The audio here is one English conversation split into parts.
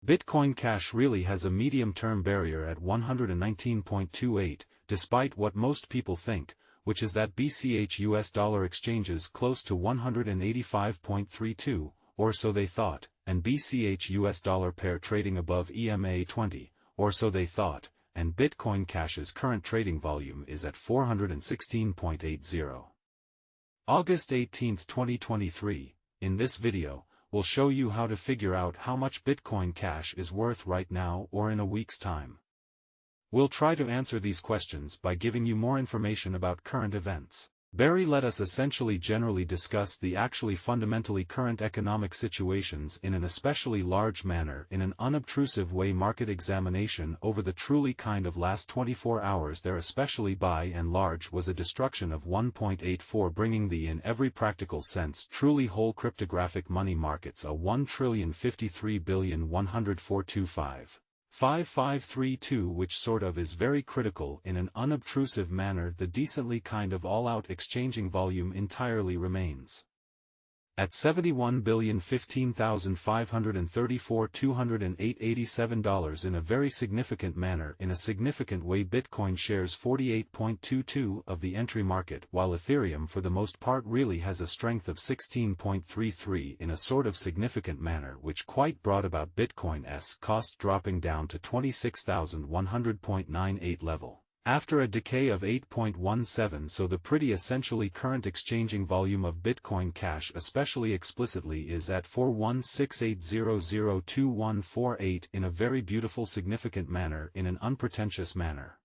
Bitcoin Cash really has a medium-term barrier at 119.28, despite what most people think, which is that BCH US dollar exchanges close to 185.32, or so they thought, and BCH US dollar pair trading above EMA 20, or so they thought, and Bitcoin Cash's current trading volume is at 416.80. August 18, 2023, in this video, we'll show you how to figure out how much Bitcoin Cash is worth right now or in a week's time. We'll try to answer these questions by giving you more information about current events. Barry let us essentially generally discuss the actually fundamentally current economic situations in an especially large manner in an unobtrusive way market examination over the truly kind of last 24 hours there especially by and large was a destruction of 1.84 bringing the in every practical sense truly whole cryptographic money markets a 1,053,104.25. 5532 which sort of is very critical in an unobtrusive manner the decently kind of all-out exchanging volume entirely remains. At $71,015,534,208.87 in a very significant manner in a significant way Bitcoin shares 48.22 of the entry market while Ethereum for the most part really has a strength of 16.33 in a sort of significant manner which quite brought about Bitcoin's cost dropping down to 26,100.98 level. After a decay of 8.17 so the pretty essentially current exchanging volume of Bitcoin Cash especially explicitly is at 416800214.8 in a very beautiful significant manner in an unpretentious manner.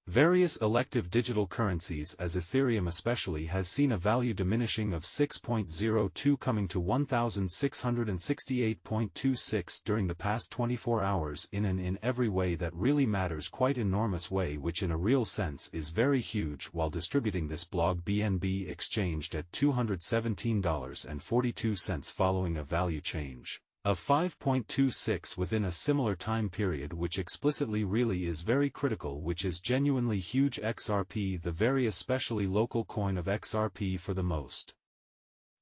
Various elective digital currencies as Ethereum especially has seen a value diminishing of 6.02 coming to 1,668.26 during the past 24 hours in every way that really matters quite enormous way which in a real sense is very huge while distributing this blog BNB exchanged at $217.42 following a value change of 5.26 within a similar time period which explicitly really is very critical which is genuinely huge XRP the very especially local coin of XRP for the most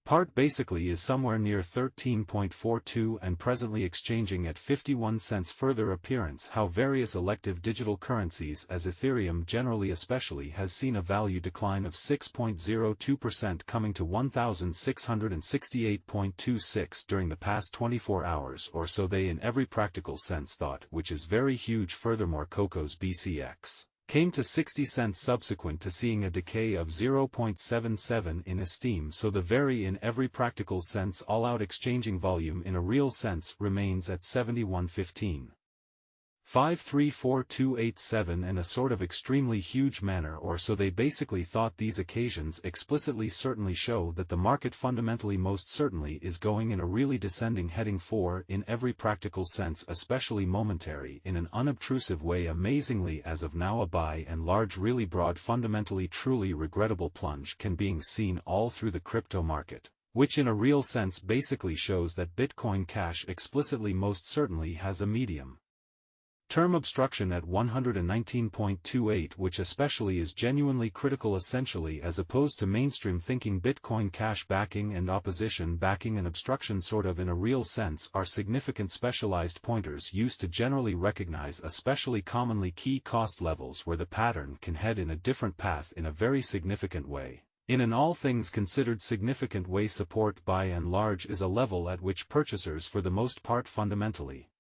part basically is somewhere near 13.42 and presently exchanging at 51 cents further appearance how various elective digital currencies as Ethereum generally especially has seen a value decline of 6.02% coming to 1,668.26 during the past 24 hours or so they in every practical sense thought which is very huge furthermore Coco's BCX came to 60 cents subsequent to seeing a decay of 0.77 in esteem so the very in every practical sense all-out exchanging volume in a real sense remains at 71.15. 534,287 in a sort of extremely huge manner or so they basically thought these occasions explicitly certainly show that the market fundamentally most certainly is going in a really descending heading for in every practical sense especially momentary in an unobtrusive way amazingly as of now a by and large really broad fundamentally truly regrettable plunge can being seen all through the crypto market, which in a real sense basically shows that Bitcoin Cash explicitly most certainly has a medium term obstruction at 119.28 which especially is genuinely critical essentially as opposed to mainstream thinking Bitcoin Cash backing and opposition backing and obstruction sort of in a real sense are significant specialized pointers used to generally recognize especially commonly key cost levels where the pattern can head in a different path in a very significant way. In an all things considered significant way support by and large is a level at which purchasers for the most part fundamentally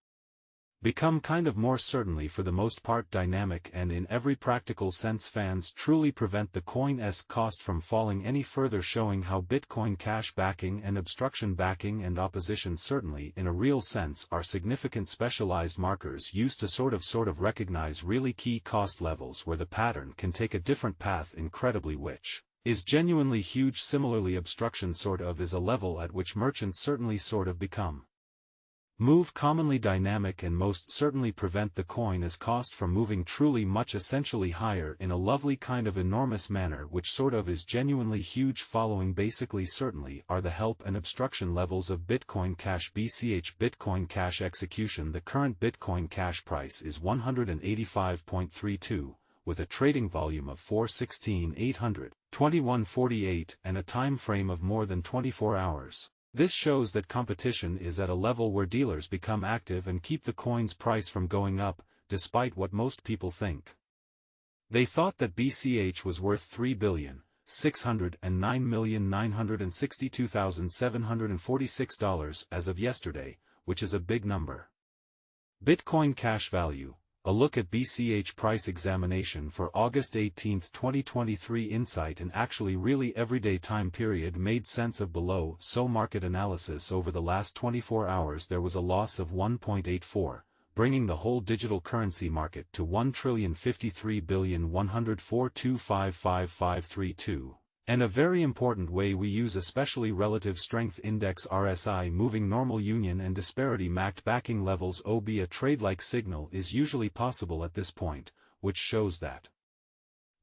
become kind of more certainly for the most part dynamic and in every practical sense fans truly prevent the coin's cost from falling any further showing how Bitcoin Cash backing and obstruction backing and opposition certainly in a real sense are significant specialized markers used to sort of recognize really key cost levels where the pattern can take a different path incredibly which is genuinely huge similarly obstruction sort of is a level at which merchants certainly sort of become move commonly dynamic and most certainly prevent the coin as cost from moving truly much essentially higher in a lovely kind of enormous manner which sort of is genuinely huge following basically certainly are the help and obstruction levels of Bitcoin Cash BCH Bitcoin Cash execution the current Bitcoin Cash price is 185.32 with a trading volume of 416,800, 2148 and a time frame of more than 24 hours. This shows that competition is at a level where dealers become active and keep the coin's price from going up, despite what most people think. They thought that BCH was worth $3,609,962,746 as of yesterday, which is a big number. Bitcoin cash value. A look at BCH price examination for August 18, 2023 insight and actually really everyday time period made sense of below. So market analysis over the last 24 hours there was a loss of 1.84, bringing the whole digital currency market to $1,053,104,255,532. And a very important way we use especially relative strength index RSI moving normal union and disparity MACD backing levels OB a trade-like signal is usually possible at this point, which shows that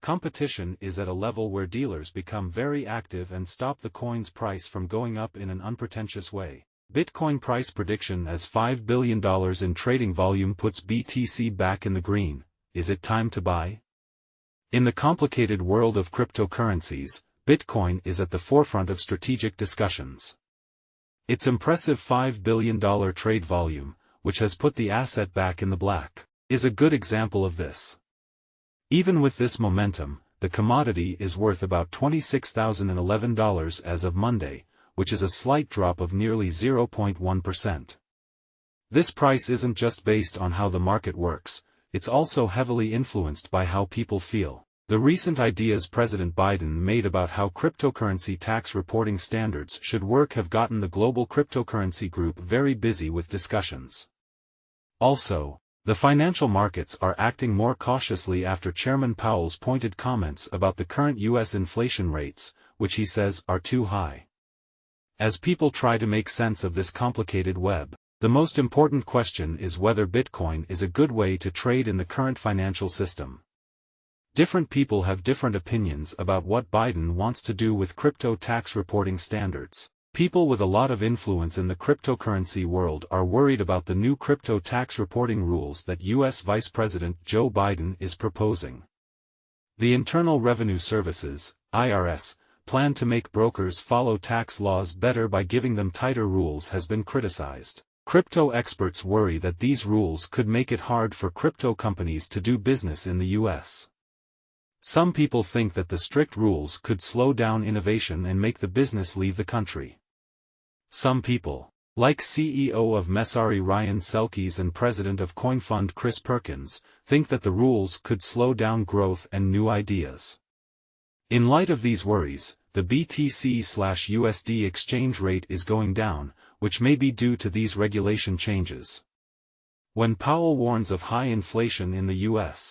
competition is at a level where dealers become very active and stop the coin's price from going up in an unpretentious way. Bitcoin price prediction as $5 billion in trading volume puts BTC back in the green. Is it time to buy? In the complicated world of cryptocurrencies, Bitcoin is at the forefront of strategic discussions. Its impressive $5 billion trade volume, which has put the asset back in the black, is a good example of this. Even with this momentum, the commodity is worth about $26,011 as of Monday, which is a slight drop of nearly 0.1%. This price isn't just based on how the market works, it's also heavily influenced by how people feel. The recent ideas President Biden made about how cryptocurrency tax reporting standards should work have gotten the global cryptocurrency group very busy with discussions. Also, the financial markets are acting more cautiously after Chairman Powell's pointed comments about the current U.S. inflation rates, which he says are too high. As people try to make sense of this complicated web, the most important question is whether Bitcoin is a good way to trade in the current financial system. Different people have different opinions about what Biden wants to do with crypto tax reporting standards. People with a lot of influence in the cryptocurrency world are worried about the new crypto tax reporting rules that U.S. Vice President Joe Biden is proposing. The Internal Revenue Services, IRS, plan to make brokers follow tax laws better by giving them tighter rules has been criticized. Crypto experts worry that these rules could make it hard for crypto companies to do business in the U.S. Some people think that the strict rules could slow down innovation and make the business leave the country. Some people, like CEO of Messari Ryan Selkes and president of CoinFund Chris Perkins, think that the rules could slow down growth and new ideas. In light of these worries, the BTC/USD exchange rate is going down, which may be due to these regulation changes. When Powell warns of high inflation in the U.S.,